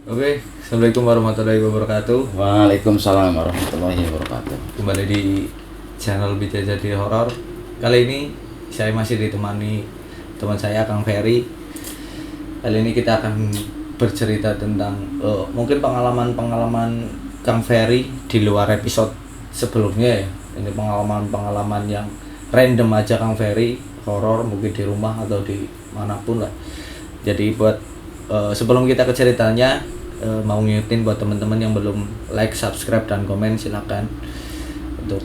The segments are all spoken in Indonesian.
Oke, Assalamualaikum warahmatullahi wabarakatuh. Waalaikumsalam warahmatullahi wabarakatuh. Kembali di channel Bisa Jadi Horor. Kali ini saya masih ditemani teman saya Kang Ferry. Kali ini kita akan bercerita tentang mungkin pengalaman-pengalaman Kang Ferry di luar episode sebelumnya ya. Ini pengalaman-pengalaman yang random aja Kang Ferry, horor mungkin di rumah atau di manapun lah. Jadi buat sebelum kita ke ceritanya, mau ngingetin buat teman-teman yang belum like, subscribe, dan komen, silakan untuk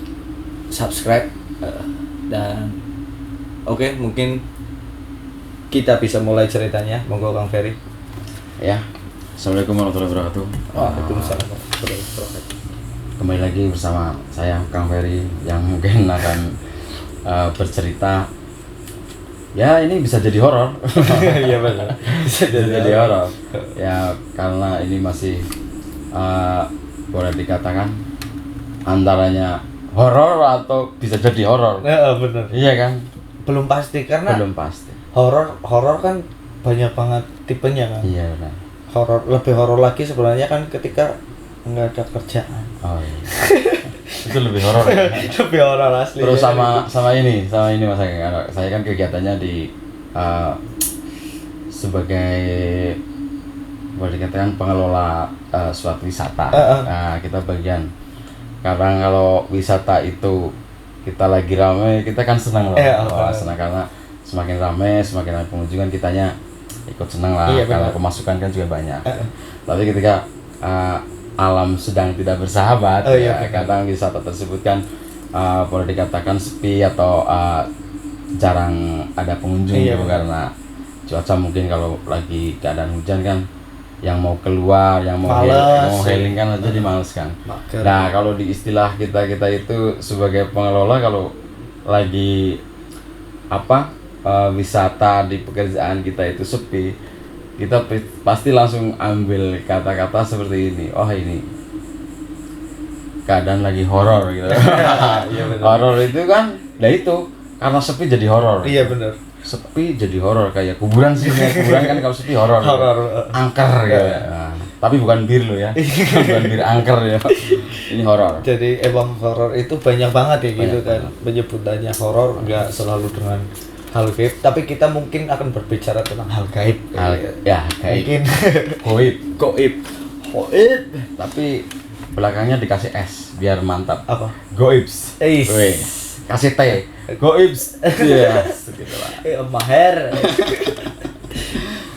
subscribe. Dan oke, mungkin kita bisa mulai ceritanya. Monggo Kang Ferry. Ya, Assalamualaikum warahmatullahi wabarakatuh. Waalaikumsalam warahmatullahi wabarakatuh. Kembali lagi bersama saya Kang Ferry yang mungkin akan bercerita. Ya, ini bisa jadi horor. Iya benar. Bisa jadi horor. Ya, karena ini masih boleh dikatakan antaranya horor atau bisa jadi horor. Ya benar. Iya kan? Belum pasti karena Belum pasti. horor kan banyak banget tipenya kan. Iya benar. Lebih horor lagi sebenarnya kan ketika nggak ada kerjaan. Oh iya. Itu lebih horor. Lebih horor asli. Terus sama ini Mas Ageng. Saya kan kegiatannya di sebagai boleh dikatakan pengelola suatu wisata. Nah, kita bagian kadang kalau wisata itu kita lagi ramai, kita kan senang loh. Senang karena semakin ramai, semakin ada pengunjung kan kitanya ikut senang lah. Iya, karena pemasukan kan juga banyak. Tapi ketika alam sedang tidak bersahabat, kadang wisata tersebut kan boleh dikatakan sepi atau jarang ada pengunjung gitu, karena cuaca mungkin kalau lagi keadaan hujan kan yang mau keluar, yang mau healing kan jadi males kan. Nah, kalau di istilah kita itu sebagai pengelola, kalau lagi wisata di pekerjaan kita itu sepi, kita pasti langsung ambil kata-kata seperti ini. Oh, ini keadaan lagi horor gitu. Iya, Horor itu kan, itu karena sepi jadi horor. Iya benar. Sepi jadi horor, kayak kuburan sih. Kuburan kan kalau sepi horor. Angker gitu. Nah, tapi bukan bir lo ya. Bukan bir angker ya. Ini horor. Jadi emang horor itu banyak banget ya gitu kan. Penyebutannya horor nggak selalu dengan hal gaib, tapi kita mungkin akan berbicara tentang hal gaib. Gaib. Mungkin Goib. Tapi belakangnya dikasih S biar mantap. Apa? Goibs. Kasih T. Goibs. Iya, segitulah. Maher.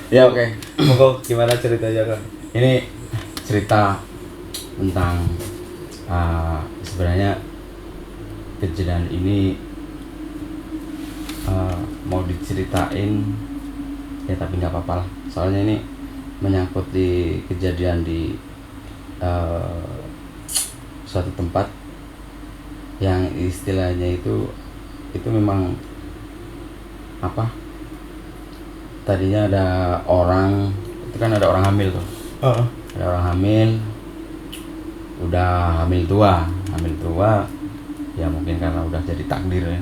Ya oke. Monggo gimana ceritanya kan? Ini cerita tentang sebenarnya kejadian ini mau diceritain ya, tapi nggak apa-apa lah. Soalnya ini menyangkut di kejadian di suatu tempat yang istilahnya itu memang tadinya ada orang, itu kan ada orang hamil tuh. Ada orang hamil, udah hamil tua ya, mungkin karena udah jadi takdir ya.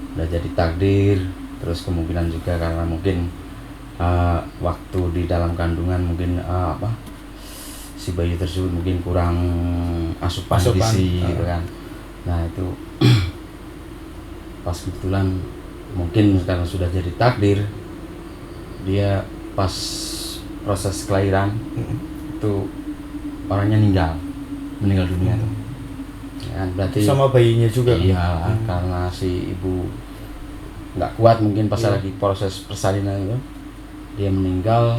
Udah jadi takdir, terus kemungkinan juga karena mungkin waktu di dalam kandungan mungkin si bayi tersebut mungkin kurang asupan gizi gitu kan. Nah itu pas kebetulan mungkin karena sudah jadi takdir, dia pas proses kelahiran itu orangnya meninggal dunia tuh. Ya, berarti sama bayinya juga. Iya, karena si ibu nggak kuat mungkin pas lagi proses persalinan itu, dia meninggal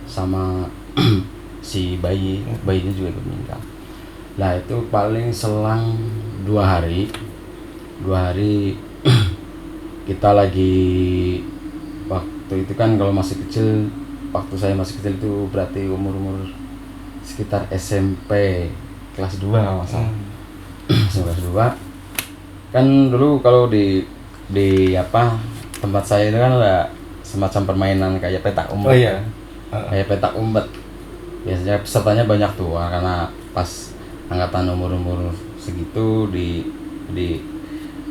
sama si bayinya juga ikut meninggal. Nah itu paling selang 2 hari kita lagi, waktu itu kan kalau masih kecil, waktu saya masih kecil itu berarti umur sekitar SMP kelas 2 kalau nggak salah. Kelas 2 kan dulu kalau di tempat saya itu kan ada semacam permainan kayak petak umpet. Kayak petak umpet. Biasanya pesertanya banyak tuh, karena pas angkatan umur segitu di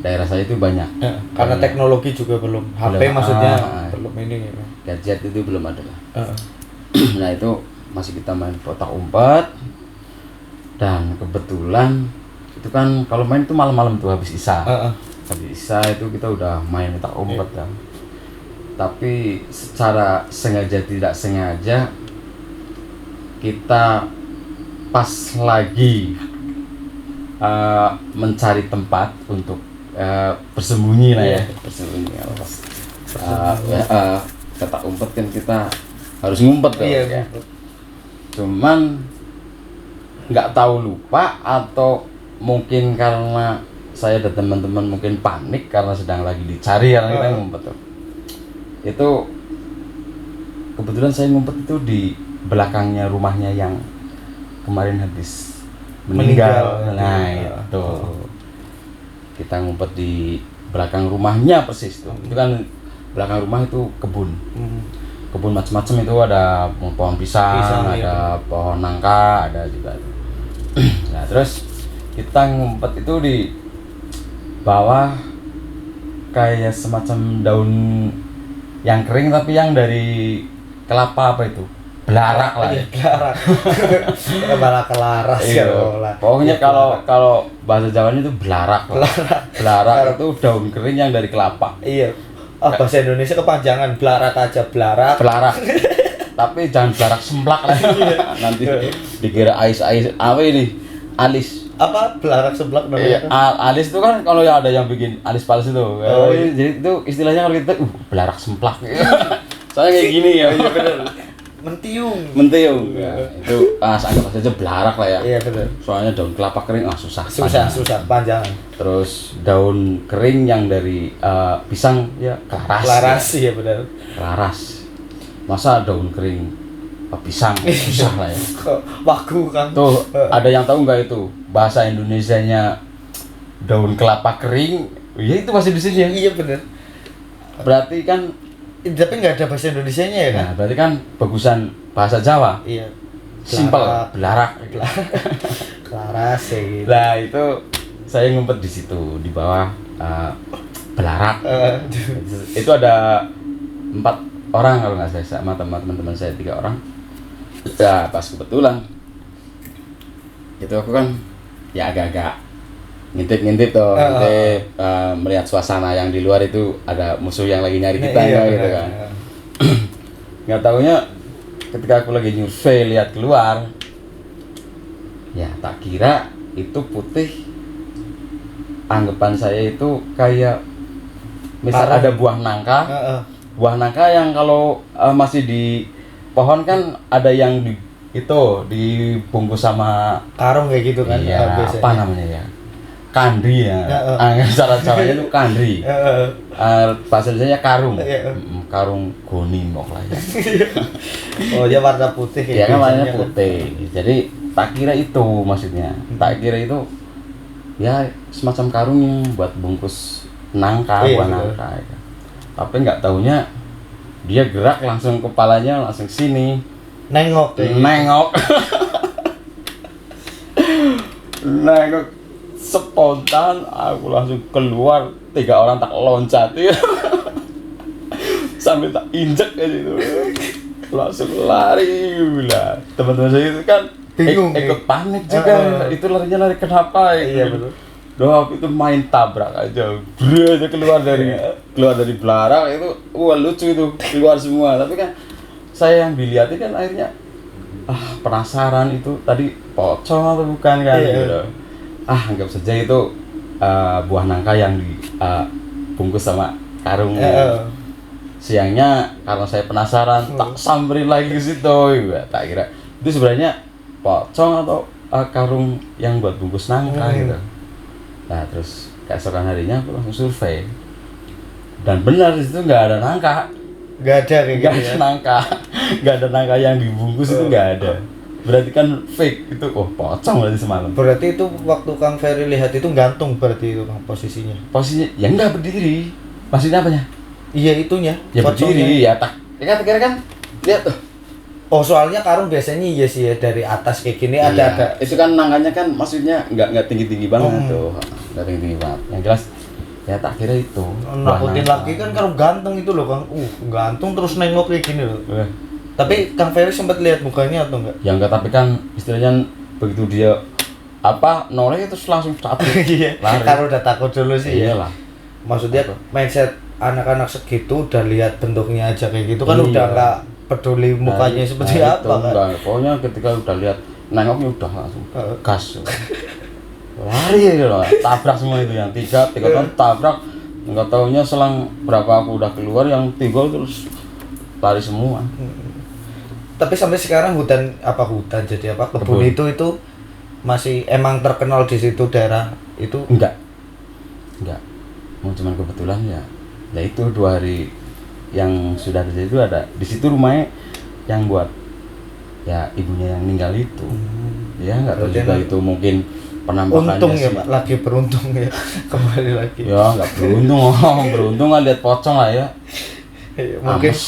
daerah saya itu banyak. Karena teknologi juga belum. HP maksudnya belum ini. Gadget itu belum ada lah. Nah itu masih kita main petak umpet. Dan kebetulan itu kan kalau main itu malam-malam tuh habis isya. Habis isya itu kita udah main petak umpet kan. Tapi secara sengaja tidak sengaja kita pas lagi mencari tempat untuk bersembunyi lah ya, bersembunyi kalau pas petak umpet kan kita harus ngumpet tuh ya. Cuman nggak tahu lupa atau mungkin karena saya dan teman-teman mungkin panik karena sedang lagi dicari karena kita ngumpet tuh. Itu kebetulan saya ngumpet itu di belakangnya rumahnya yang kemarin habis meninggal. Nah itu kita ngumpet di belakang rumahnya persis tuh. Itu kan belakang rumah itu kebun. Kebun macam-macam itu ada pohon pisang, ada pohon nangka, ada juga. Nah terus kita ngumpet itu di bawah kayak semacam daun yang kering tapi yang dari kelapa apa itu belarak lah ya. Belarak kelaras ya. Pokoknya kalau bahasa Jawanya itu belarak. Belarak itu daun kering yang dari kelapa. Iya. Bahasa Indonesia kepanjangan belarak aja, belarak. Tapi jangan belarak semplak lah. Nanti dikira ais apa ini? Alis. Apa belarak semplak namanya? Alis itu kan kalau ada yang bikin alis palsu itu. Jadi itu istilahnya kalau kita belarak semplak. Soalnya kayak gini ya. Iya benar. Mentiung. Ya, itu anggap saja belarak lah ya. Iya benar. Soalnya daun kelapa kering susah panjang. Terus daun kering yang dari pisang ya kelaras. Iya benar. Kelaras. Masa daun kering pisang susah lah ya. Wagu kan. Tuh ada yang tahu nggak itu bahasa Indonesianya daun kelapa kering? Ya itu masih di sini ya. Iya benar. Berarti kan tapi nggak ada bahasa Indonesianya ya kan? Nah, berarti kan bagusan bahasa Jawa. Iya. Simpel, belarak. Kelaras ya gitu. Nah itu saya ngumpet di situ di bawah belarak. Itu ada 4 orang kalau nggak salah sama teman-teman saya 3 orang. Ya pas kebetulan itu aku kan ya agak-agak ngintip tuh, melihat suasana yang di luar itu ada musuh yang lagi nyari kita gitu kan. Nggak taunya ketika aku lagi nyurvei lihat keluar, ya tak kira itu putih. Anggapan saya itu kayak misal ada buah nangka. Buah nangka yang kalau masih di pohon kan ada yang dibungkus sama karung kayak gitu kan. Iya, apa namanya ya? Kandri ya. Cara-caranya itu kandri. Bahasa Indonesia karung. Karung goni lah ya. Oh, dia warna putih ya kan warnanya putih. Jadi tak kira itu maksudnya. Tak kira itu ya semacam karung yang buat bungkus nangka, buah nangka ya. Tapi nggak taunya dia gerak langsung kepalanya langsung sini. Nengok. Spontan aku langsung keluar, 3 orang tak loncat ya. Sambil tak injek aja itu. Langsung lari lah. Teman-teman saya itu kan bingung ikut panik juga. Itu larinya lari kenapa ya? Iya betul. Doh itu main tabrak aja. Aja keluar dari belarak itu lucu itu, keluar semua. Tapi kan saya yang dilihatin kan akhirnya penasaran itu tadi pocong atau bukan kan gitu. Anggap saja itu buah nangka yang dibungkus sama karung. Siangnya karena saya penasaran tak samperin lagi ke situ. Tak kira itu sebenarnya pocong atau karung yang buat bungkus nangka gitu. Nah terus keesokan harinya aku langsung survei dan benar di situ nggak ada nangka. Nggak ada kayak gitu ya. Nggak ada nangka yang dibungkus itu nggak ada. Berarti kan fake itu, pocong berarti semalam. Berarti itu waktu Kang Ferry lihat itu gantung berarti itu Kang posisinya. Posisinya ya nggak berdiri. Maksudnya apanya? Iya itunya. Ya berdiri ya tak. Ya kan kan lihat tuh. Oh soalnya karung biasanya iya sih ya dari atas kayak gini ada. Itu kan nangkanya kan maksudnya nggak tinggi banget tuh. Nggak tinggi banget. Yang jelas ya tak kira itu. Nakutin lagi kan kalau ganteng itu loh Kang. Gantung terus nengok kayak gini loh. Tapi Kang Ferry sempat lihat mukanya atau enggak? Ya enggak, tapi kan istilahnya begitu dia noleh terus langsung cabut. Iya. Lari. Karena udah takut dulu sih ya. Iyalah. Maksudnya mindset anak-anak segitu udah lihat bentuknya aja kayak gitu kan Iya. udah nggak peduli mukanya seperti apa itu, kan. enggak. Pokoknya ketika udah lihat nengoknya udah langsung Heeh. gas. Lari loh, tabrak semua itu yang tiga tahun tabrak. Enggak taunya selang berapa aku udah keluar yang tiga terus lari semua. Tapi sampai sekarang hutan jadi apa kebun Kebun. itu masih emang terkenal di situ daerah itu. Enggak. Cuman kebetulan ya itu 2 hari yang sudah terjadi itu ada di situ rumahnya yang buat ya ibunya yang meninggal itu. Ya enggak tahu Berarti juga emang itu mungkin penampakannya untung ya sih. Pak, lagi beruntung ya kembali lagi. Ya enggak beruntung, beruntung kan lihat pocong lah ya. Mungkin Ames.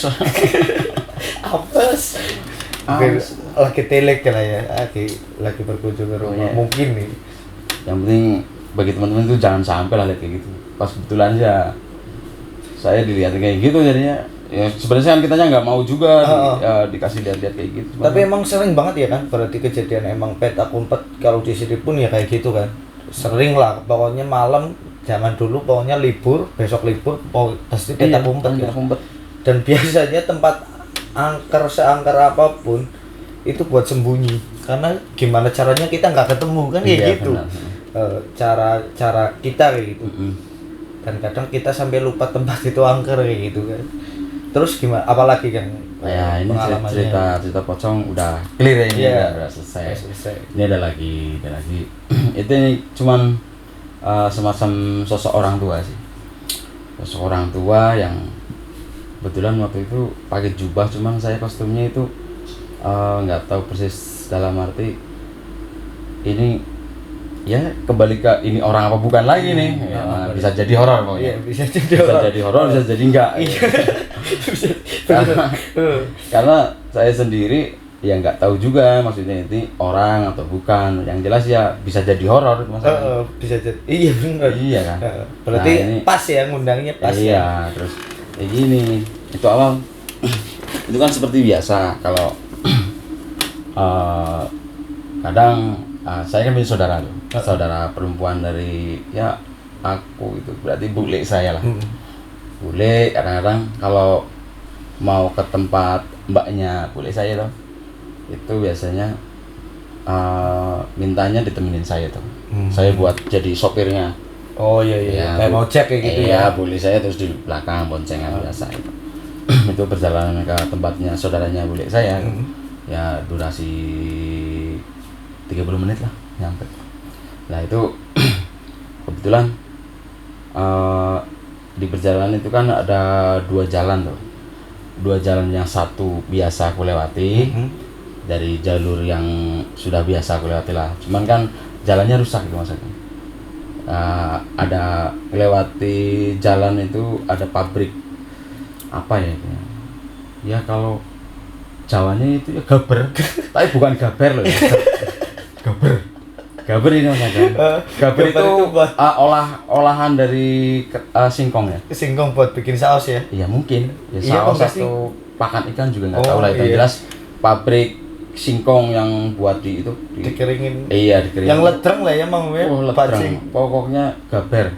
apes. Mungkin lagi telek lah ya, lagi berkunjung ke rumah. Oh, iya. Mungkin nih. Yang penting bagi teman-teman itu jangan sampai lah lihat kayak gitu. Pas kebetulan aja saya dilihat kayak gitu jadinya ya sebenarnya kan kitanya nggak mau juga dikasih lihat-lihat kayak gitu. Tapi emang sering banget ya kan, berarti kejadian emang petak umpet kalau di sini pun ya kayak gitu kan. Sering lah, pokoknya malam zaman dulu pokoknya libur, besok libur, pasti petak umpet ya. Umpet. Dan biasanya tempat seangker apapun itu buat sembunyi. Karena gimana caranya kita nggak ketemu kan kayak Iya, gitu. benar. Cara kita kayak gitu. Dan kadang kita sampai lupa tempat itu angker kayak gitu kan. Terus gimana? Apalagi kan? Ya ini pengalamannya? cerita pocong udah clear ya, ini Iya. udah selesai. Selesai. Ini ada lagi. Itu ini cuman semacam sosok orang tua sih. Sosok orang tua yang kebetulan waktu itu pakai jubah, cuman saya kostumnya itu nggak tahu persis dalam arti ini ya kembali ke ini orang apa bukan lagi nih. Ya, bisa jadi horor pokoknya. Iya, bisa jadi Bisa orang. jadi horor, bisa jadi enggak. Karena saya sendiri ya nggak tahu juga maksudnya ini orang atau bukan. Yang jelas ya bisa jadi horor masalahnya. Bisa jadi. Iya benar. Iya kan. Berarti Nah, ini- pas ya ngundangnya pas ya. Iya, terus kayak gini. Itu awal itu kan seperti biasa kalau kadang saya kan punya saudara tuh. Saudara perempuan dari ya aku itu berarti bule saya lah. Bule kadang-kadang kalau mau ke tempat mbaknya bule saya tuh itu biasanya mintanya ditemenin saya tuh. Saya buat jadi sopirnya. Oh iya iya. Ya, Kayak mau cek kayak gitu iya, ya. bule saya terus di belakang boncengan biasa itu. Itu perjalanan ke tempatnya saudaranya bule saya. Ya durasi 30 menit lah nyampe. Nah itu kebetulan di perjalanan itu kan ada 2 jalan tuh. 2 jalan, yang satu biasa aku lewati dari jalur yang sudah biasa aku lewati lah. Cuman kan jalannya rusak gitu maksudnya. Ada lewati jalan itu ada pabrik apa ya itu? Ya kalau Jawanya itu ya gaber, tapi bukan gaber loh. Ya. Gaber ini maksudnya. Gaber itu olahan dari singkong ya. Singkong buat bikin saus ya. Iya mungkin. Ya Iya, saus pasti. atau pakan ikan juga nggak Oh, tahu lah itu. Yang iya. jelas pabrik singkong yang buat di itu. Dikeringin. Iya dikeringin. Yang ledreng lah ya Mang ya. Oh, Pacing. ledreng. Pokoknya gaber.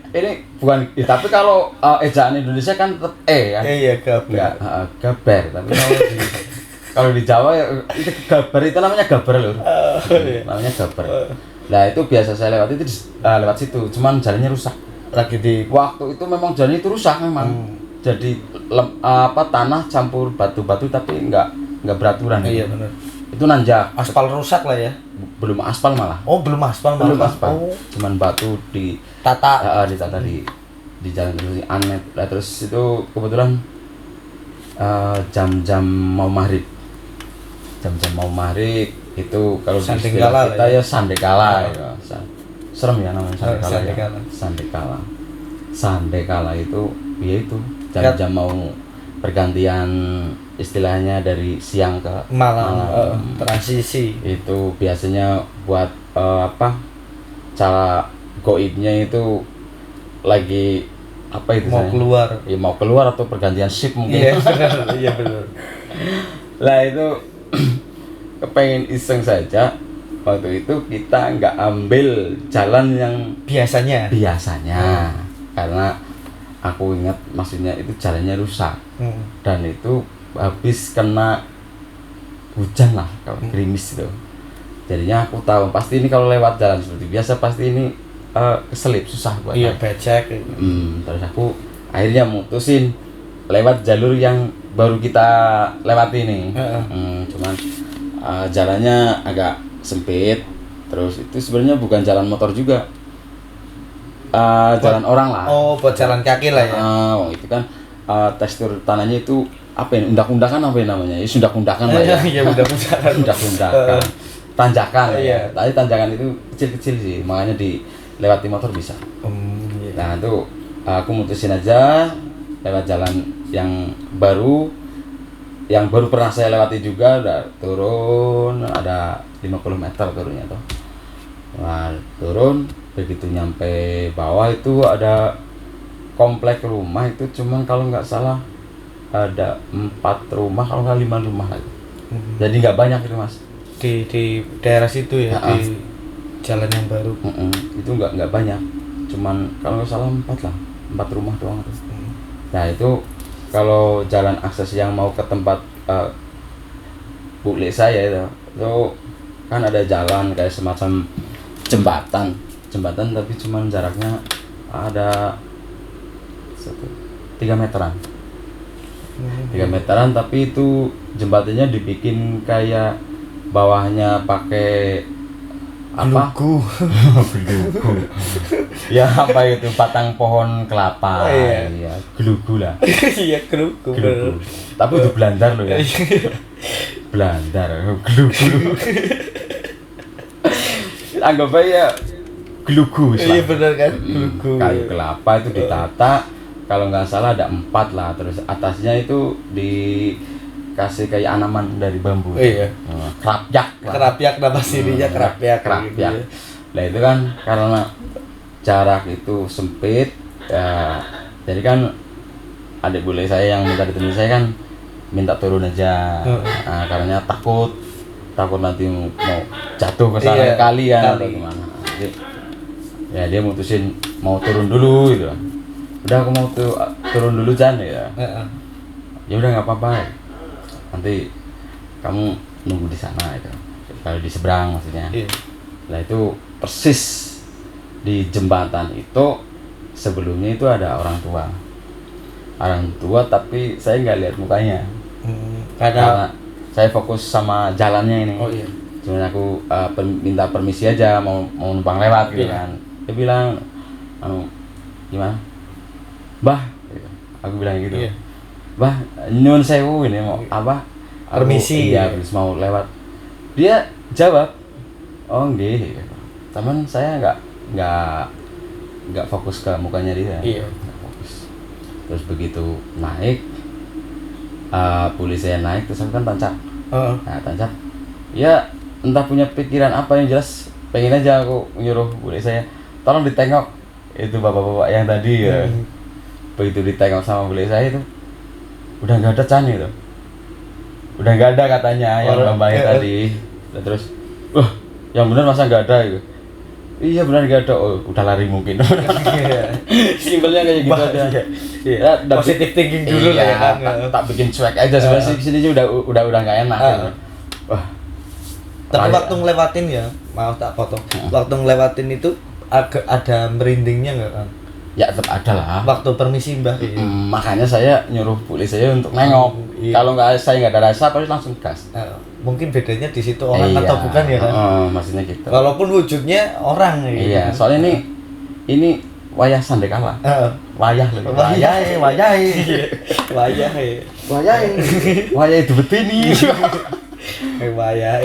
Ini bukan, ya, tapi kalau ejaan Indonesia kan tetap kan. Iya gaber. Enggak, gaber. Tapi kalau di Jawa ya itu gaber, itu namanya gaber loh. Iya. Namanya gaber. Nah itu biasa saya lewat itu lewat situ, cuman jalannya rusak. Lagi di Waktu itu memang jalan itu rusak memang. Jadi tanah campur batu-batu tapi enggak beraturan. Iya gitu. benar. Itu nanjak. Aspal rusak lah ya. Belum aspal malah. Oh belum aspal malah. Belum aspal. Oh. Cuman batu Tata. ditata di jalan terus aneh. Nah, terus itu kebetulan jam-jam mau maghrib. Jam-jam mau maghrib itu kalau di istilah Sandekala kita lah ya sandekala ya. Serem ya namanya sandekala. Sandekala. Sandekala. Sandekala itu ya itu jam-jam mau pergantian istilahnya dari siang ke Malam. Transisi. Itu biasanya buat cara goibnya itu lagi apa itu Mau saya? keluar. Ya mau keluar atau pergantian shift mungkin. Iya benar. Iya benar. Lah itu kepengen iseng saja. Waktu itu kita nggak ambil jalan yang biasanya. Karena aku ingat maksudnya itu jalannya rusak. Dan itu habis kena hujan lah, kalau gerimis itu. Jadinya aku tahu pasti ini kalau lewat jalan seperti biasa pasti ini keselip, susah buat becek. Terus aku akhirnya mutusin lewat jalur yang baru kita lewati nih. Cuman jalannya agak sempit. Terus itu sebenarnya bukan jalan motor juga, jalan orang lah. Buat jalan kaki lah ya. Itu kan tekstur tanahnya itu apa ya, undak-undakan apa ya namanya? Ya undak-undakan lah ya. Iya, undak-undakan. Undak-undakan. Tanjakan ya. Tapi tanjakan itu kecil-kecil sih, makanya dilewati motor bisa. Nah itu aku mutusin aja lewat jalan yang baru pernah saya lewati juga. Udah turun, ada 50 meter turunnya tuh. Nah turun, begitu nyampe bawah itu ada komplek rumah itu, cuman kalau nggak salah ada 4 rumah, kalau nggak 5 rumah lagi. Jadi nggak banyak itu mas. Di daerah situ ya, di jalan yang baru. Itu nggak banyak, cuman kalau nggak salah 4 rumah doang tuh. Nah itu kalau jalan akses yang mau ke tempat bule saya itu kan ada jalan kayak semacam jembatan tapi cuman jaraknya ada 3 meteran. 3 meteran, tapi itu jembatannya dibikin kayak bawahnya pakai apa? Gelugu. Ya apa itu, batang pohon kelapa. Iya, gelugu lah. Iya, gelugu. Tapi itu belandar loh ya. Belandar, gelugu. Anggap aja gelugu. Iya benar kan, gelugu. Kayu kelapa itu ditata, kalau nggak salah ada 4 lah. Terus atasnya itu dikasih kayak anaman dari bambu. Iya. Kerapyak nama sirinya kerapyak. Nah itu kan karena jarak itu sempit ya, jadi kan adik bule saya yang minta ditemenin saya kan minta turun aja. Nah, karena takut nanti mau jatuh ke sana kalian atau gimana. Jadi, ya dia mutusin mau turun dulu gitu. Udah aku mau turun dulu Jan ya. Ya udah nggak apa-apa. Nanti kamu nunggu di sana itu. Kalau di seberang maksudnya. Nah itu persis di jembatan itu sebelumnya itu ada orang tua tapi saya nggak lihat mukanya. Karena saya fokus sama jalannya ini. Cuman aku minta permisi aja mau numpang lewat gitu kan. Dia bilang gimana Bah gitu. Aku bilang gitu. Bah nyuwun sewu ini mau apa permisi. Iya permisi mau lewat. Dia jawab nggih. Cuman saya nggak fokus ke mukanya dia. Nggak fokus. Terus begitu naik polisi naik, terus aku kan tancap. Nah tancap ya entah punya pikiran apa, yang jelas pengen aja aku nyuruh bule saya tolong ditengok itu bapak-bapak yang tadi ya. Begitu ditengok sama bule saya itu udah nggak ada Chan itu, udah nggak ada katanya yang bapaknya tadi. Terus yang benar masa nggak ada itu? Iya benar nggak ada. Udah lari mungkin. Simpelnya kayak gitu aja. Ya, positif thinking dulu lah ya kan. Tak bikin cuek aja sebenarnya. Sini udah nggak enak. Wah. Tapi waktu ngelewatin ya, maaf tak potong. Waktu ngelewatin itu ada merindingnya nggak kan? Ya tetap ada lah. Waktu permisi Mbah. Makanya saya nyuruh polisi saya untuk nengok. Kalau saya nggak ada rasa, pasti langsung gas. Mungkin bedanya di situ orang atau bukan ya kan? Maksudnya gitu. Walaupun wujudnya orang ya. Iya, soalnya ini wayah sandekala. Wayah itu betini. Wayah.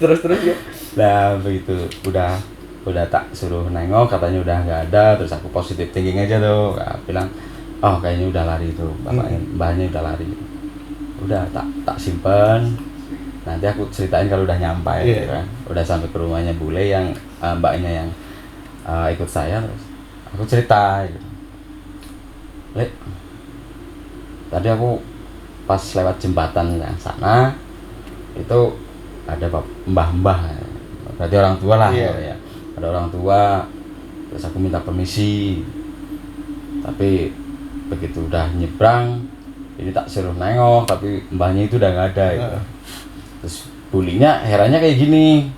Terus ya. Nah begitu udah tak suruh nengok, katanya udah nggak ada. Terus aku positif thinking aja tuh, bilang kayaknya udah lari tuh mbahnya udah lari. Udah tak simpen, nanti aku ceritain kalau udah nyampe gitu kan. Udah sampai ke rumahnya bule yang mbaknya yang ikut saya, terus aku cerita gitu. Lek tadi aku pas lewat jembatan yang sana itu ada mbah-mbah, berarti orang tua lah. Iya. Ya. Ada orang tua, terus aku minta permisi, tapi begitu udah nyebrang ini tak suruh nengok tapi mbahnya itu udah nggak ada gitu. Terus bulinya herannya kayak gini,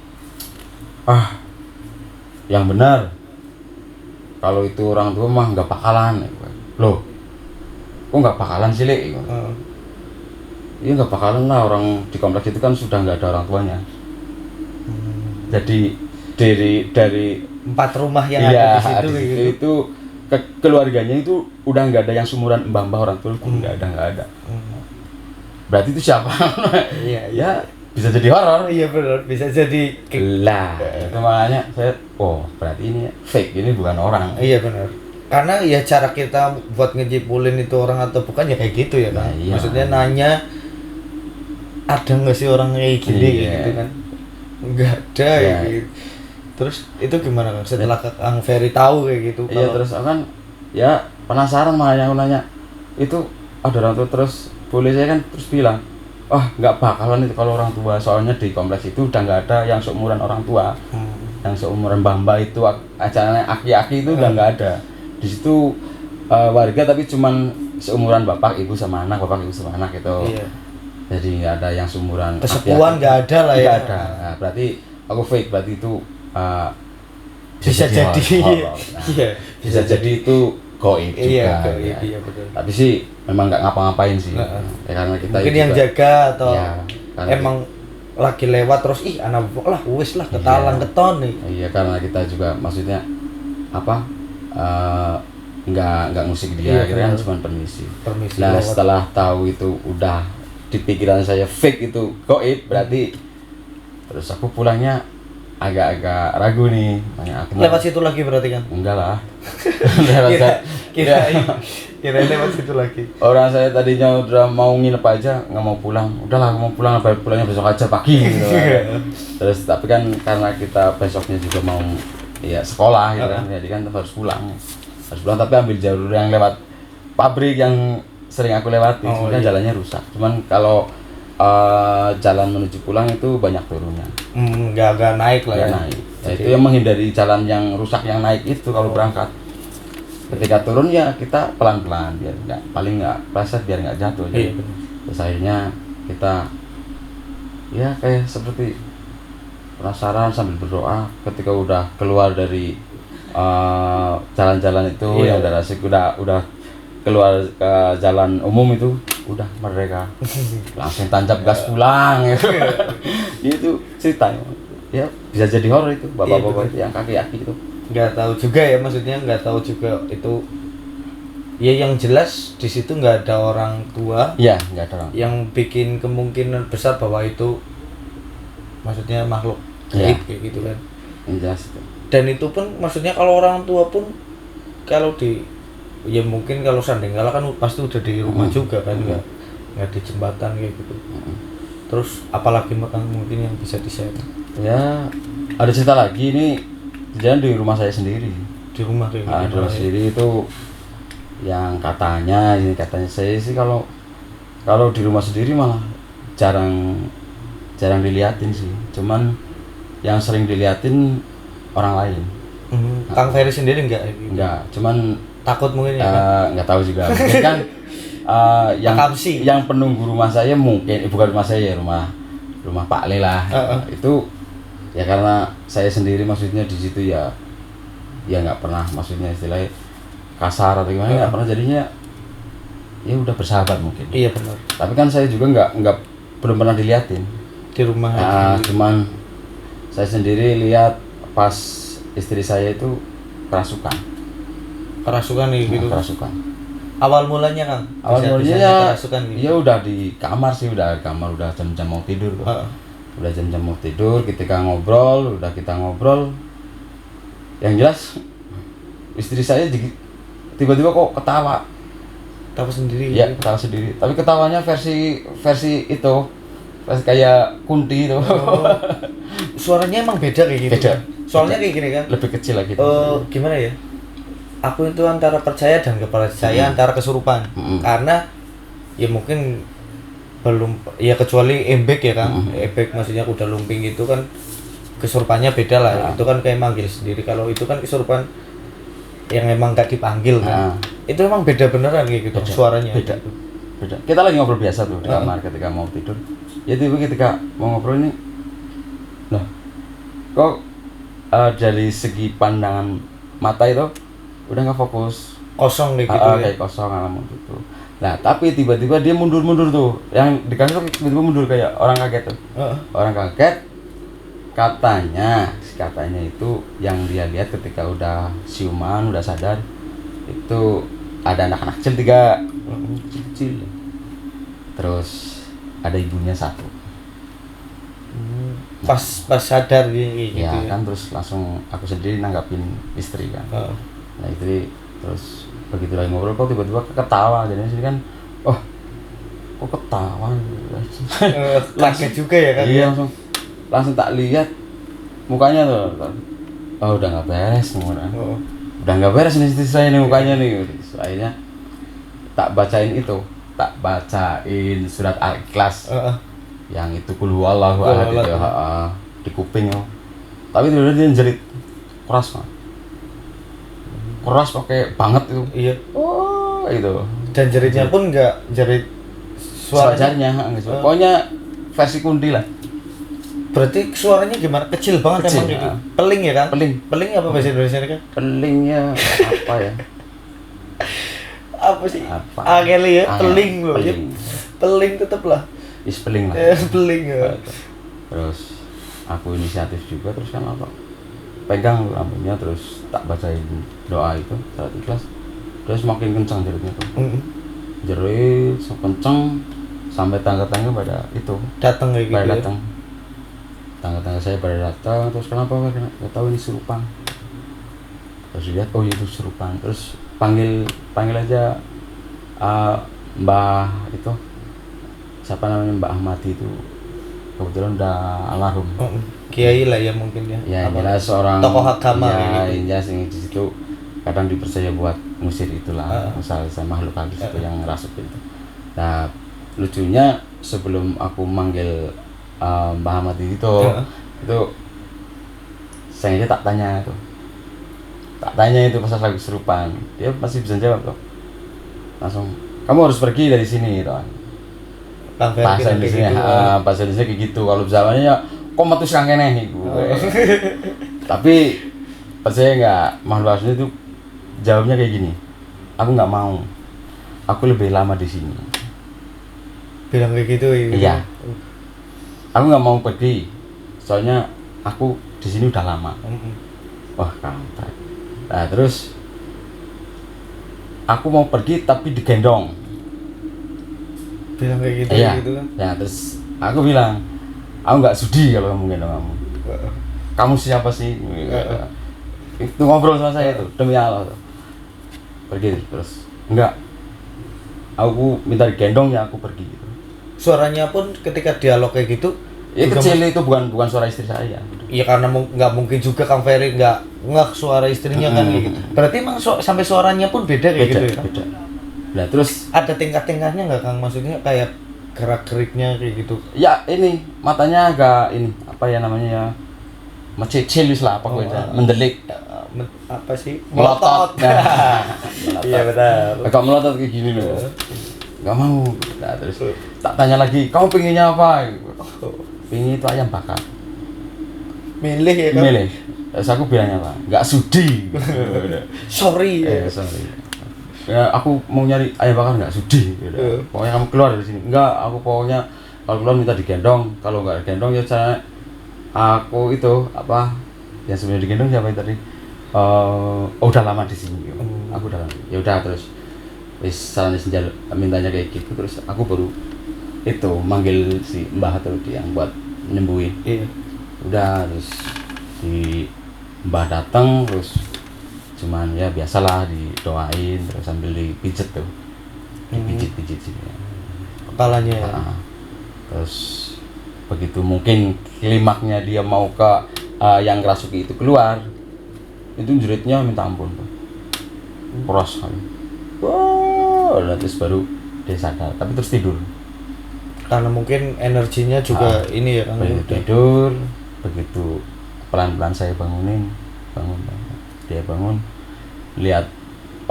yang benar kalau itu orang tua mah nggak bakalan. Loh, kok nggak bakalan sih Lek? Iya nggak bakalan lah, orang di kompleks itu kan sudah nggak ada orang tuanya. Jadi dari 4 rumah yang iya, ada di situ gitu. itu keluarganya itu udah nggak ada yang sumuran mbah-mbah orang tua, nggak ada. Berarti itu siapa? Iya, Ya bisa jadi horor. Iya benar, bisa jadi Lah, itu makanya saya, berarti ini fake, ini bukan orang. Iya benar. Karena ya cara kita buat ngejipulin itu orang atau bukan ya kayak gitu ya kan. Nah, iya. Maksudnya nanya ada nggak sih orang kayak gini Iya. gitu kan? Nggak ada Iya. ya gitu. Terus itu gimana Kang? Setelah Kang Ferry tahu kayak gitu? Iya, terus aku kan ya penasaran makanya aku nanya. Itu ada orang tua, terus boleh saya kan terus bilang, nggak bakalan itu kalau orang tua, soalnya di kompleks itu udah nggak ada yang seumuran orang tua. Yang seumuran mbah-mbah itu acaranya aki-aki itu udah nggak ada. Di situ warga tapi cuman seumuran bapak ibu sama anak gitu. Iya. Jadi nggak ada yang seumuran Kesepuan nggak ada lah ya. Nggak ada. Nah, berarti aku fake, berarti itu bisa jadi horor. Nah, iya, bisa jadi itu goib juga. Iya, Ya. iya betul. Tapi sih memang nggak ngapa-ngapain sih. Ya, karena kita Mungkin juga, yang jaga atau ya, karena emang lagi lewat terus anak lah wis lah ketalang keton nih. Iya, karena kita juga maksudnya apa? Nggak ngusik dia, Iya, kan cuma permisi. lewat. Nah, setelah tahu itu udah di pikiran saya fake itu goib, berarti terus aku pulangnya agak-agak ragu nih. Aku Lewat situ lagi berarti kan? enggak lah. Kira lewat situ lagi. Orang saya tadinya udah mau nginep aja, nggak mau pulang. Udahlah, mau pulang, pulangnya besok aja pagi gitu kan. Terus tapi kan karena kita besoknya juga mau ya sekolah gitu kan, jadi kan harus pulang. Tapi ambil jalur yang lewat pabrik yang sering aku lewati, sebenarnya jalannya rusak. Cuman kalau jalan menuju pulang itu banyak turunnya. Nggak naik lah ya. Naik. Nah, itu yang menghindari jalan yang rusak yang naik itu kalau berangkat. Ketika turun ya kita pelan-pelan biar paling nggak pleset, biar nggak jatuh. Iya, Terus akhirnya kita ya kayak seperti penasaran sambil berdoa. Ketika udah keluar dari jalan-jalan itu yang udah asik, udah keluar ke jalan umum itu udah merdeka, langsung tancap gas pulang gitu. Itu ceritanya ya bisa jadi horor itu bapak-bapak itu yang kaki-kaki itu. Nggak tahu juga ya, maksudnya nggak tahu juga itu ya, yang jelas di situ nggak ada orang tua Ya nggak ada orang yang bikin kemungkinan besar bahwa itu maksudnya makhluk gaib kayak gitu kan. yang jelas itu. Dan itu pun maksudnya kalau orang tua pun kalau di ya mungkin kalau seandainya kan pasti udah di rumah juga kan, nggak di jembatan kayak gitu. Terus apalagi mungkin yang bisa di-share? Ya ada cerita lagi ini, jangan di rumah saya sendiri. Di rumah kayak gitu. Di rumah sendiri itu yang katanya saya sih kalau di rumah sendiri malah jarang diliatin sih. Cuman yang sering diliatin orang lain. Kang Ferry sendiri enggak? Enggak, cuman takut mungkin ya. Enggak tahu juga. Mungkin kan yang penunggu rumah saya mungkin bukan rumah saya ya, rumah Pak Le lah. Itu ya karena saya sendiri maksudnya di situ ya nggak pernah maksudnya istilahnya kasar atau gimana, nggak pernah, jadinya ya udah bersahabat mungkin. Iya benar. Tapi kan saya juga belum pernah diliatin Di rumah. Cuman saya sendiri lihat pas istri saya itu kerasukan nih gitu. Kerasukan. Awal mulanya Kang? Awal mulanya ya kerasukan gitu. Ya udah di kamar sih, udah jam-jam mau tidur tuh. Udah jam-jam mau tidur, kita ngobrol. Yang jelas istri saya tiba-tiba kok ketawa sendiri. Ya, ketawa sendiri. Tapi ketawanya versi itu. Versi kayak kunti itu. Suaranya emang beda kayak gitu. Beda. Soalnya kayak gini kan. Lebih kecil lagi. Gimana ya? Aku itu antara percaya dan gak percaya, antara kesurupan. Karena ya mungkin belum, ya kecuali embek ya kan. Embek maksudnya kuda lumping itu kan kesurupannya beda lah. Itu kan kayak manggil sendiri. Kalau itu kan kesurupan yang emang gak dipanggil kan. Itu emang beda beneran kayak gitu suaranya. Beda. Kita lagi ngobrol biasa tuh di kamar ketika mau tidur. Ya tiba ketika mau ngobrol ini, loh, kok dari segi pandangan mata itu udah nggak fokus, Kosong kayak gitu ya. kayak kosong alamun gitu. Nah tapi tiba-tiba dia mundur tuh, yang di kasur tiba-tiba mundur kayak orang kaget tuh. Orang kaget, katanya itu yang dia lihat ketika udah siuman, udah sadar, itu ada anak-anak kecil 3, kecil. Terus ada ibunya 1. Pas sadar gitu Ya kan, terus langsung aku sendiri nanggapin istri kan. Nah istri terus begitu lagi ngobrol kok tiba-tiba ketawa, jadi sini kan, oh kok ketawa, kaget juga ya kan. Iya, langsung tak lihat mukanya tuh, oh udah nggak beres udah nggak beres nih istri saya nih mukanya nih. Terus akhirnya tak bacain surat Al-Ikhlas yang itu Qul huwallahu ahad itu di kuping yo. Tapi tiba-tiba dia jerit keras pakai banget itu. Iya. Oh itu. Dan jeritnya pun nggak jerit suaranya, pokoknya versi kunti lah. Berarti suaranya gimana? Kecil banget emang gitu. Peling ya kan? Peling apa bahasa Indonesia kan? Pelingnya apa ya? Apa sih? Angeli ya, peling loh. Peling tetep lah. Peling lah. Peling ya. Terus aku inisiatif juga, terus kan apa? Pegang lampunya, terus tak bacain doa itu saat ikhlas. Terus makin kencang jeritnya tuh. Jerit kencang sampai tangga-tangga pada itu datang kayak gitu. Datang. Tangga-tangga saya pada datang, terus kenapa? Nggak tahu ini serupan. Terus lihat, oh itu serupan. Terus panggil aja Mbah itu, siapa namanya, Mbah Ahmadi itu, kebetulan udah almarhum. Kiai lah ya mungkin ya. Ya jelas seorang tokoh agama ya, gitu. Ya di situ kadang dipercaya buat ngusir itulah, sama makhluk halus itu yang ngerasuk itu. Nah lucunya sebelum aku manggil Mbah Ahmadi itu saya tak tanya itu pas lagi kesurupan, dia masih bisa jawab tuh langsung, kamu harus pergi dari sini gitu kan. Bahasa Indonesia kayak gitu. Kalau Jawanya ya kok metu sing kene iku. Tapi percaya nggak, makhluk halus itu jawabnya kayak gini, aku nggak mau, aku lebih lama di sini. Bilang kayak gitu ya. Iya. Aku nggak mau pergi, soalnya aku di sini udah lama. Wah kampret. Nah terus aku mau pergi tapi digendong. Bilang kayak gitu. Iya. Gitu kan. Ya terus aku bilang, aku nggak sudi kalau kamu gendong kamu. Kamu siapa sih? Itu ngobrol sama saya itu, demi Allah tuh. Pergi terus. Enggak. Aku minta digendong ya aku pergi gitu. Suaranya pun ketika dialog kayak gitu ya kecil, itu bukan suara istri saya. Iya karena nggak mungkin juga Kang Ferry nggak suara istrinya kan kayak gitu. Berarti emang sampai suaranya pun beda kayak gitu ya. Beda. Nah terus ada tingkat-tingkatnya nggak Kang, maksudnya kayak gerak-geriknya kayak gitu. Ya ini matanya agak ini apa ya namanya ya, mecicil lah apa mendelik. Apa sih? Melotot. Iya betul. Agak melotot kayak gini loh. Gak mau. Nah, terus tak tanya lagi, kamu pengennya apa? Pengen itu ayam bakar. Milih ya kan? Milih. Terus aku bilangnya apa? Gak sudi. Sorry. Sorry. Ya, aku mau nyari ayam bakar nggak sudi. Pokoknya kamu keluar dari sini. Enggak, aku pokoknya kalau keluar minta digendong. Kalau nggak digendong ya cara aku itu apa? Yang sebenarnya digendong siapa yang tadi? Udah lama di sini. Aku udah lama. Ya udah terus. Wis saran senjal mintanya kayak gitu, terus aku baru itu manggil si Mbah atau dia yang buat nyembuhin. Iya. Udah terus si Mbah datang, terus cuman ya biasalah didoain terus sambil dipijet tuh, dipijit sini kepalanya ya. Terus begitu mungkin klimaknya dia mau ke yang ngerasuki itu keluar, itu jeritnya minta ampun tuh, keras kali. Wah, terus baru dia sadar tapi terus tidur. Karena mungkin energinya juga ini ya kan. Begitu tidur, begitu pelan-pelan saya bangun, dia bangun, lihat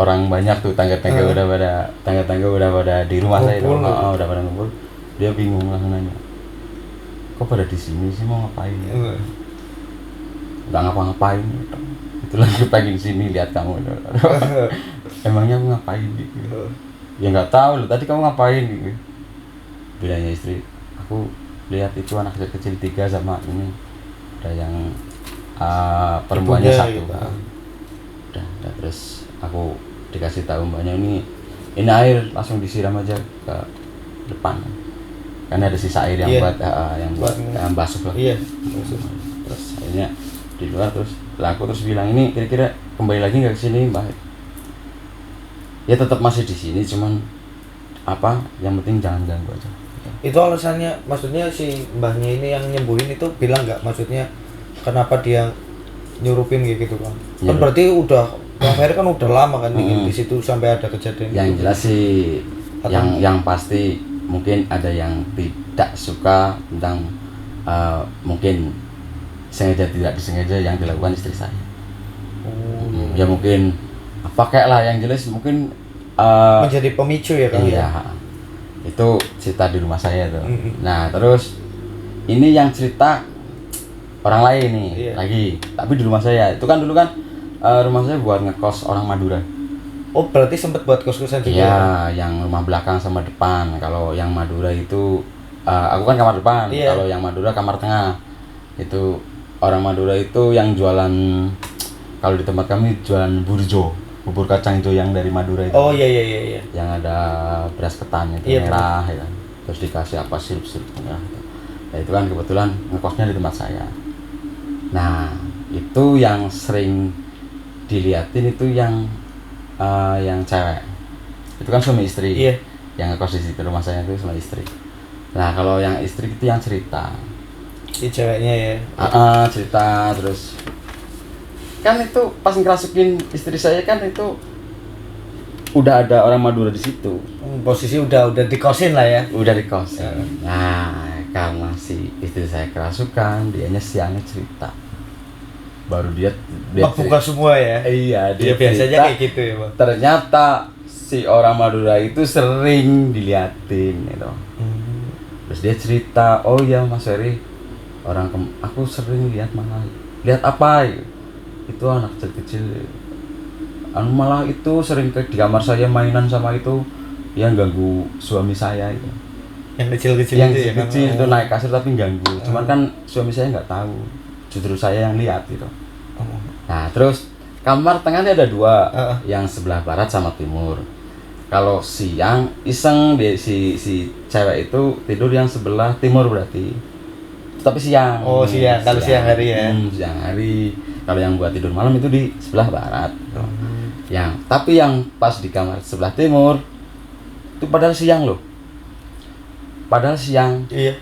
orang banyak tuh, tangga-tangga udah pada di rumah saya itu, udah pada ngumpul. Dia bingung langsung nanya, kok pada di sini sih, mau ngapain? Nggak ngapa-ngapain, itu lagi pengen sini lihat kamu. Emangnya mau ngapain gitu? Ya nggak tahu loh, tadi kamu ngapain gitu? Bilangnya istri, aku lihat itu anak kecil 3 sama ini, ada yang perempuannya 1 gitu. Udah, terus aku dikasih tahu mbaknya, ini air langsung disiram aja ke depan, karena ada sisa air yang buat yang basuh lah. Iya. Terus akhirnya di luar, terus aku terus bilang, ini kira-kira kembali lagi nggak ke sini mbak? Ya tetap masih di sini, cuman yang penting jangan ganggu aja. Itu alasannya, maksudnya si mbahnya ini yang nyembuhin itu bilang nggak, maksudnya kenapa dia nyurupin gitu kan? Kan berarti udah Bang Ferry kan udah lama kan di situ sampai ada kejadian. Yang jelas sih, yang pasti mungkin ada yang tidak suka tentang mungkin sengaja tidak disengaja yang dilakukan istri saya. Ya mungkin kayak lah, yang jelas mungkin menjadi pemicu ya kan? Iya. Itu cerita di rumah saya tuh. Nah terus ini yang cerita orang lain nih lagi, tapi di rumah saya itu kan dulu kan rumah saya buat ngekos orang Madura. Oh berarti sempat buat kos-kosan juga? Iya, yang rumah belakang sama depan. Kalau yang Madura itu aku kan kamar depan. Kalau yang Madura kamar tengah. Itu orang Madura itu yang jualan, kalau di tempat kami jualan burjo, bubur kacang hijau yang dari Madura itu. Oh iya. Yang ada beras ketan itu merah ya kan. Terus dikasih sirup-sirup merah. Nah, itu kan kebetulan ngekosnya di tempat saya. Nah, itu yang sering diliatin itu yang cewek. Itu kan suami istri. Yang ngekos di situ rumah saya itu suami istri. Nah, kalau yang istri itu yang cerita. Ceweknya ya. Cerita terus. Kan itu pas ngerasukin istri saya kan itu udah ada orang Madura di situ. Posisi udah dikosin lah ya. Udah dikosin. Nah, karena si istri saya kerasukan, dianya siangnya cerita. Baru dia buka semua ya. Iya, dia biasanya kayak gitu ya, Bang. Ternyata si orang Madura itu sering diliatin gitu. Terus dia cerita, "Oh ya Mas Ferry, aku sering lihat apa?" Itu anak kecil malah itu sering di kamar saya mainan sama itu yang ganggu suami saya itu. Yang kecil-kecil yang itu kecil itu naik kasur tapi ganggu. Cuman kan suami saya nggak tahu, justru saya yang lihat gitu. Nah terus kamar tengahnya ada 2, yang sebelah barat sama timur. Kalau siang iseng si cewek itu tidur yang sebelah timur berarti, tapi siang. Siang. Kalau siang hari ya. Siang hari. Kalau yang buat tidur malam itu di sebelah barat. Tapi yang pas di kamar sebelah timur itu padahal siang loh.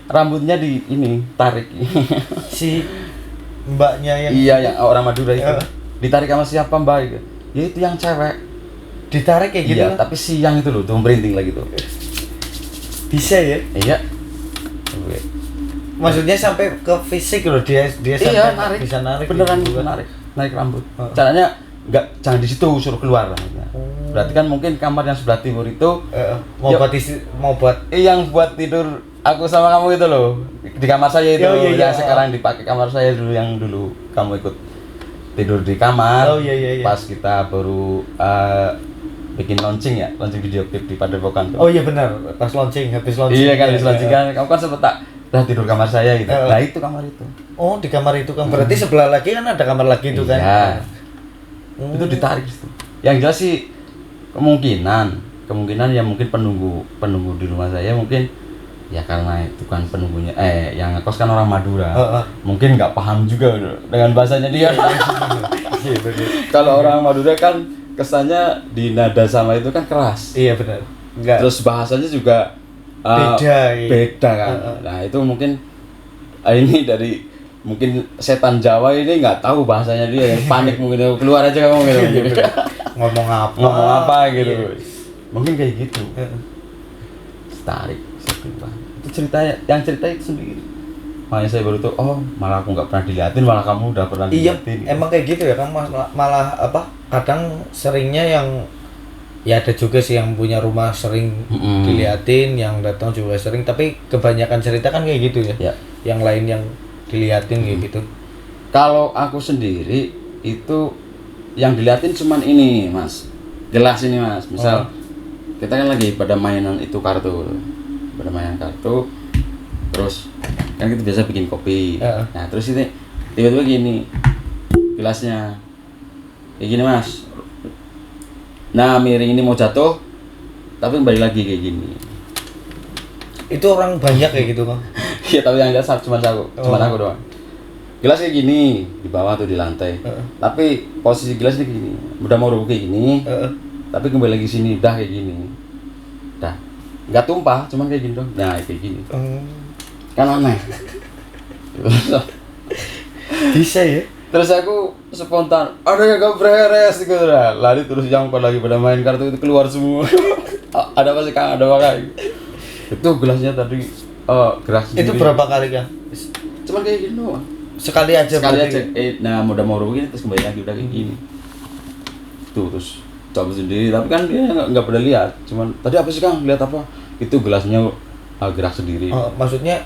Rambutnya tarik. Si mbaknya yang yang orang Madura itu. Ditarik sama siapa mbak? Ya itu yang cewek. Ditarik kayak gitu. Iya, tapi siang itu loh, tuh merinding lagi tuh. Bisa ya? Iya. Maksudnya sampai ke fisik loh, dia sampai bisa narik. Beneran gitu, narik rambut. Caranya jangan di situ, suruh keluar lah. Berarti kan mungkin kamar yang sebelah timur itu mau buat yang buat tidur aku sama kamu itu loh, di kamar saya itu yang sekarang dipakai kamar saya dulu, yang dulu kamu ikut tidur di kamar. Pas kita baru bikin launching video klip di Padepokan tuh. Oh iya benar, pas launching, habis launching. Iya kan, habis launching kan, kamu kan sempet tidur kamar saya gitu. Nah itu kamar itu. Oh di kamar itu kan, berarti sebelah lagi kan ada kamar lagi itu kan. Iya. Itu ditarik situ. Yang jelas sih kemungkinan ya mungkin penunggu di rumah saya mungkin ya, karena itu kan penunggunya yang ngekos kan orang Madura. Mungkin nggak paham juga dengan bahasanya dia. Kalau orang Madura kan kesannya di nada sama itu kan keras. Iya benar. Terus bahasanya juga beda kan. Nah itu mungkin ini dari mungkin setan Jawa ini nggak tahu bahasanya dia, panik mungkin keluar aja kamu gitu. ngomong apa gitu. Mungkin kayak gitu. ditarik kedua. Itu yang cerita itu sendiri. Makanya saya baru tuh, oh malah aku nggak pernah diliatin, malah kamu udah pernah Iya, diliatin. emang kayak gitu ya kan, malah apa? Kadang seringnya yang ya ada juga sih yang punya rumah sering diliatin, yang datang juga sering, tapi kebanyakan cerita kan kayak gitu ya. Ya. Yang lain yang diliatin kayak gitu. Kalau aku sendiri itu yang diliatin cuman ini mas, gelas ini mas. Misal kita kan lagi pada mainan itu kartu, terus kan kita biasa bikin kopi. Nah terus ini tiba-tiba gini gelasnya kayak gini mas. Nah miring ini mau jatuh tapi kembali lagi kayak gini. Itu orang banyak kayak gitu kan. Iya tapi yang lihat cuma aku doang. Gelas kayak gini di bawah tuh di lantai. Tapi posisi gelas ini gini, udah mau rubuh kayak gini. Tapi kembali lagi sini udah kayak gini. Dah. Enggak tumpah, cuman kayak gini dong. Nah, kayak gini. Kan aneh. Bisa ya. Terus aku spontan, ada yang gak beres gitu lah. Lari terus yang lagi pada main kartu itu keluar semua. Ada apa sih Kang? Ada apa Kang? Itu gelasnya tadi gerak sendiri. Itu berapa kali kan? Cuman kayak gini doang. Sekali aja. Nah udah mau rubuh gini terus kembali lagi udah kayak gini. Tuh terus coba sendiri, tapi kan dia nggak pernah lihat. Cuman tadi apa sih Kang? Lihat apa? Itu gelasnya gerak sendiri. Maksudnya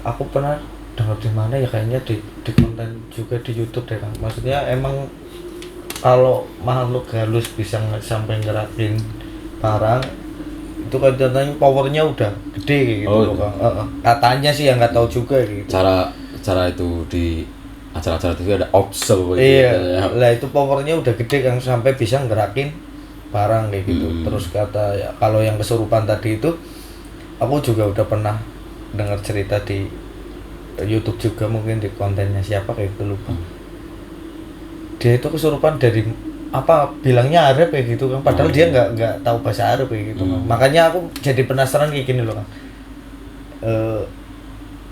aku pernah dengar di mana ya, kayaknya di konten juga di YouTube deh Kang. Maksudnya emang kalau makhluk halus bisa sampai ngerakin barang itu katanya powernya udah gede kayak gitu loh Kang. Katanya sih yang nggak tahu juga gitu. Cara itu di acara-acara TV ada opsel gitu. Iya. Lah itu powernya udah gede Kang, sampai bisa ngerakin barang kayak gitu. Terus kata ya, kalau yang kesurupan tadi itu aku juga udah pernah dengar cerita di YouTube juga, mungkin di kontennya siapa kayak gitu lupa. Dia itu kesurupan dari apa bilangnya Arab kayak gitu kan, padahal dia nggak tahu bahasa Arab kayak gitu kan. Makanya aku jadi penasaran kayak gini loh Kang.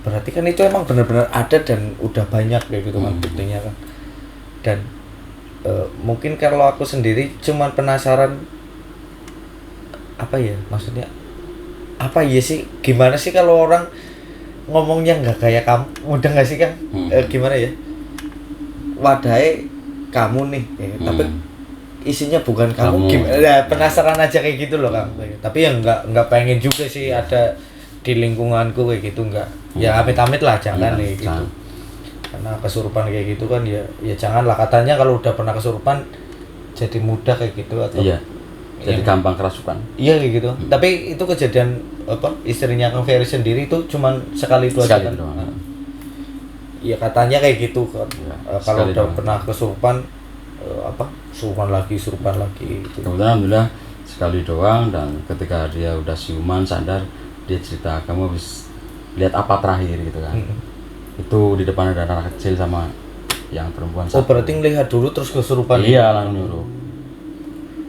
Berarti kan itu emang benar-benar ada dan udah banyak kayak gitu kan buktinya kan. Dan mungkin kalau aku sendiri cuman penasaran apa ya, maksudnya apa ya sih, gimana sih kalau orang ngomongnya nggak kayak kamu, mudah nggak sih Kang? Gimana ya, wadahnya kamu nih tapi isinya bukan kamu. Gimana? Penasaran aja kayak gitu loh Kang. Tapi yang nggak pengen juga sih ada di lingkunganku kayak gitu, enggak. Ya amit-amit lah jangan nih gitu. Karena kesurupan kayak gitu kan ya jangan lah, katanya kalau udah pernah kesurupan jadi mudah kayak gitu atau jadi gampang kerasukan. Iya kayak gitu. Tapi itu kejadian apa istrinya Kang Ferry sendiri itu cuman sekali itu aja kan. Iya katanya kayak gitu kan. Kalau udah pernah kesurupan surupan lagi gitu. Kebetulan alhamdulillah sekali doang, dan ketika dia udah siuman sadar, dia cerita, kamu habis lihat apa terakhir gitu kan. Itu di depan ada anak kecil sama yang perempuan satu. Berarti ngelihat dulu terus kesurupan. Iya langsung nyuruh.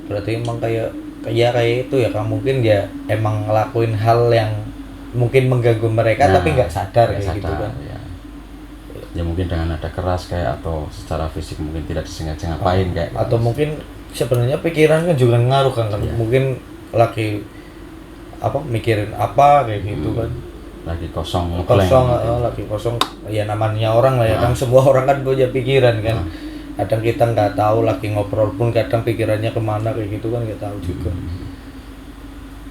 Berarti emang kayak itu ya Kang, mungkin dia emang ngelakuin hal yang mungkin mengganggu mereka tapi nggak sadar kayak gitu kan. Ya mungkin dengan nada keras kayak, atau secara fisik mungkin tidak disengaja ngapain kayak. Atau mungkin sebenarnya pikiran kan juga ngaruh kan. Mungkin lagi mikirin apa kayak gitu kan. Lagi kosong lagi kosong ya, namanya orang lah ya Kang, semua orang kan punya pikiran kan. Kadang kita nggak tahu, lagi ngobrol pun kadang pikirannya kemana kayak gitu kan, nggak tahu juga.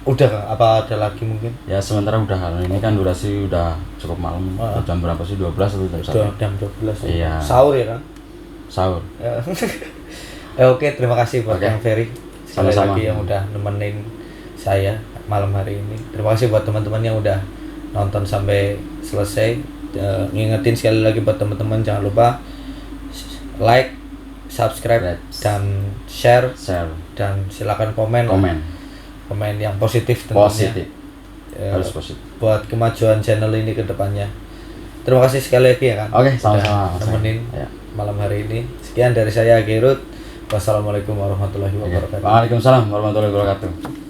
Udah Kang, apa ada lagi mungkin? Ya sementara udah, ini kan durasi udah cukup malam. Jam berapa sih, 12 atau jam 1? Jam 12 iya. Sahur ya Kang? Sahur. Oke, terima kasih buat Kang Ferry sekali lagi yang udah nemenin saya malam hari ini. Terima kasih buat teman-teman yang udah nonton sampai selesai. Ngingetin sekali lagi buat teman-teman, jangan lupa like, subscribe, dan share, dan silakan komen yang positif tentunya. Harus positif buat kemajuan channel ini ke depannya. Terima kasih sekali lagi ya Kang. Oke, sama-sama nemenin malam hari ini. Sekian dari saya Gerut. Wassalamualaikum warahmatullahi wabarakatuh. Waalaikumsalam warahmatullahi wabarakatuh.